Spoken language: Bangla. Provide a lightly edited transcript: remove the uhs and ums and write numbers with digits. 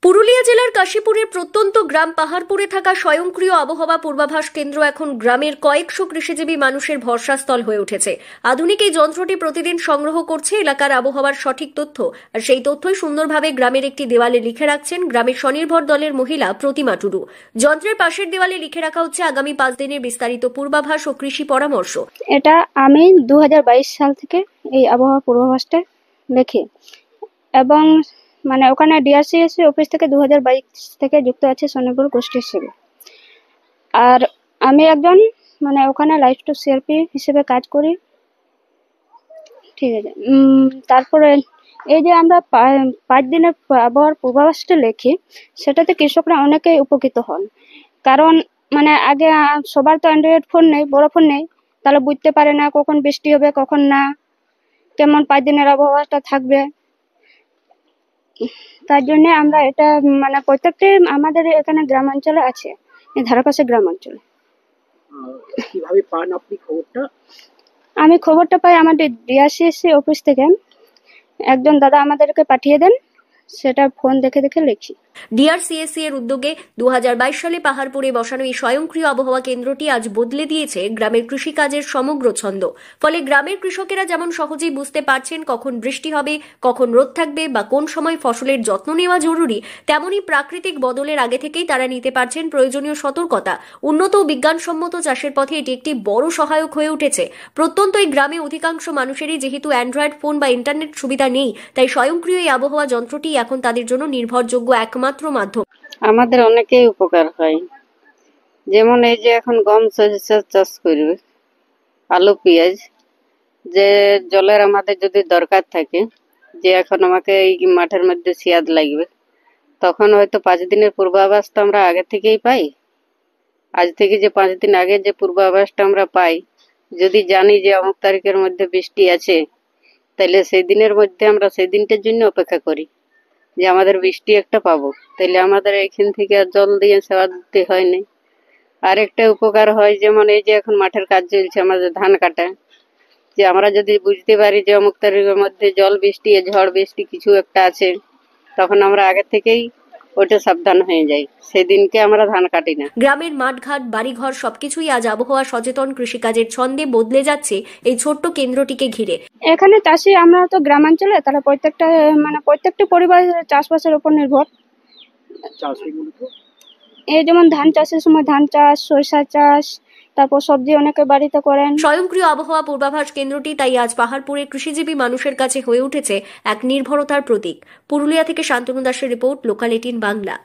পুরুলিয়া জেলার কাশীপুরের প্রত্যন্ত গ্রাম পাহাড়পুরে থাকা স্বয়ংক্রিয় আবহাওয়া পূর্বাভাস কেন্দ্র এখন গ্রামের কয়েকশো কৃষিজীবী মানুষের ভরসাস্থল হয়ে উঠেছে। আধুনিক এই যন্ত্রটি প্রতিদিন সংগ্রহ করছে এলাকার আবহাওয়ার সঠিক তথ্য, আর সেই তথ্যই সুন্দরভাবে গ্রামের একটি দেওয়ালে লিখে রাখছেন গ্রামের স্বনির্ভর দলের মহিলা প্রতিমা টুডু। যন্ত্রের পাশের দেওয়ালে লিখে রাখা হচ্ছে আগামী 5 দিনের বিস্তারিত পূর্বাভাস ও কৃষি পরামর্শ। এটা আমি 2022 সাল থেকে এই আবহাওয়া পূর্বাভাসটা লিখি এবং ওখানে ডিআরসিএসি অফিস থেকে 2022 থেকে যুক্ত আছে স্বনির্ভর গোষ্ঠী হিসেবে। আর আমি একজন ওখানে লাইফ টু সিআরপি হিসেবে কাজ করি। ঠিক আছে, তারপরে এই যে আমরা 5 দিনের আবহাওয়ার পূর্বাভাসটা লিখি, সেটাতে কৃষকরা অনেকেই উপকৃত হন। কারণ আগে সবার তো অ্যান্ড্রয়েড ফোন নেই, বড় ফোন নেই, তাহলে বুঝতে পারে না কখন বৃষ্টি হবে কখন না, কেমন 5 দিনের আবহাওয়াটা থাকবে। তার জন্য আমরা এটা প্রত্যেকটি আমাদের এখানে গ্রামাঞ্চলে আছে, এই ধারাপাশে গ্রামাঞ্চলে। কিভাবে পান আপনি খবরটা? আমি খবরটা পাই আমাদের ডিআরসিএসি অফিস থেকে, একজন দাদা আমাদেরকে পাঠিয়ে দেন, সেটা ফোন দেখে দেখে লিখি। ডিআরসিএসি এর উদ্যোগে 2022 সালে পাহাড়পুরে বসানো এই স্বয়ংক্রিয় আবহাওয়া কেন্দ্রটি আজ বদলে দিয়েছে গ্রামের কৃষিকাজের সমগ্র ছন্দ। ফলে গ্রামের কৃষকেরা যেমন সহজেই বুঝতে পারছেন কখন বৃষ্টি হবে, কখন রোদ থাকবে বা কোন সময় ফসলের যত্ন নেওয়া জরুরি, তেমনি প্রাকৃতিক বদলের আগে থেকেই তারা নিতে পারছেন প্রয়োজনীয় সতর্কতা। উন্নত ও বিজ্ঞানসম্মত চাষের পথে এটি একটি বড় সহায়ক হয়ে উঠেছে। প্রত্যন্ত এই গ্রামে অধিকাংশ মানুষেরই যেহেতু অ্যান্ড্রয়েড ফোন বা ইন্টারনেট সুবিধা নেই, তাই স্বয়ংক্রিয় এই আবহাওয়া যন্ত্রটি এখন তাদের জন্য নির্ভরযোগ্য একমাত্র মাধ্যম। আমাদের অনেকেই উপকার হয়, যেমন এই যে এখন গম সরিষা চাষ করবে, আলু পেঁয়াজ, যে জলের আমাদের যদি দরকার থাকে, যে এখন আমাকে এই মাঠের মধ্যে সিয়াদ লাগবে, তখন হয়তো 5 দিনের পূর্বাভাসটা আমরা আগে থেকেই পাই। আজ থেকে যে 5 দিন আগে যে পূর্বাভাসটা আমরা পাই, যদি জানি যে অমুক তারিখের মধ্যে বৃষ্টি আছে, তাহলে সেই দিনের মধ্যে আমরা সেই দিনটার জন্য অপেক্ষা করি যে আমাদের বৃষ্টি একটা পাবো, তাহলে আমাদের এখান থেকে আর জল দিয়ে সেবা দিতে হয় না। আর একটা উপকার হয়, যেমন এই যে এখন মাঠের কাজ চলছে আমাদের ধান কাটা, যে আমরা যদি বুঝতে পারি যে অমুক তারিখের মধ্যে জল বৃষ্টি ঝড় বৃষ্টি কিছু একটা আছে, তখন আমরা আগে থেকেই ওটা সাবধান হয়ে যাই, সেদিনকে আমরা ধান কাটি না। গ্রামের মাঠঘাট বাড়িঘর সবকিছুই আজ আবহাওয়া সচেতন কৃষিকাজের ছন্দে বদলে যাচ্ছে এই ছোট্ট কেন্দ্রটিকে ঘিরে। এখানে চাষি, আমরা তো গ্রামাঞ্চলে, তাহলে প্রত্যেকটা পরিবার চাষবাসের উপর নির্ভর। এই যেমন ধান চাষের সময় ধান চাষ, সরিষা চাষ, তারপর সবজি অনেকে বাড়িতে করেন। স্বয়ংক্রিয় আবহাওয়া পূর্বাভাস কেন্দ্রটি তাই আজ পাহাড়পুরে কৃষিজীবী মানুষের কাছে হয়ে উঠেছে এক নির্ভরতার প্রতীক। পুরুলিয়া থেকে শান্তনু দাসের রিপোর্ট, লোকাল 18 বাংলা।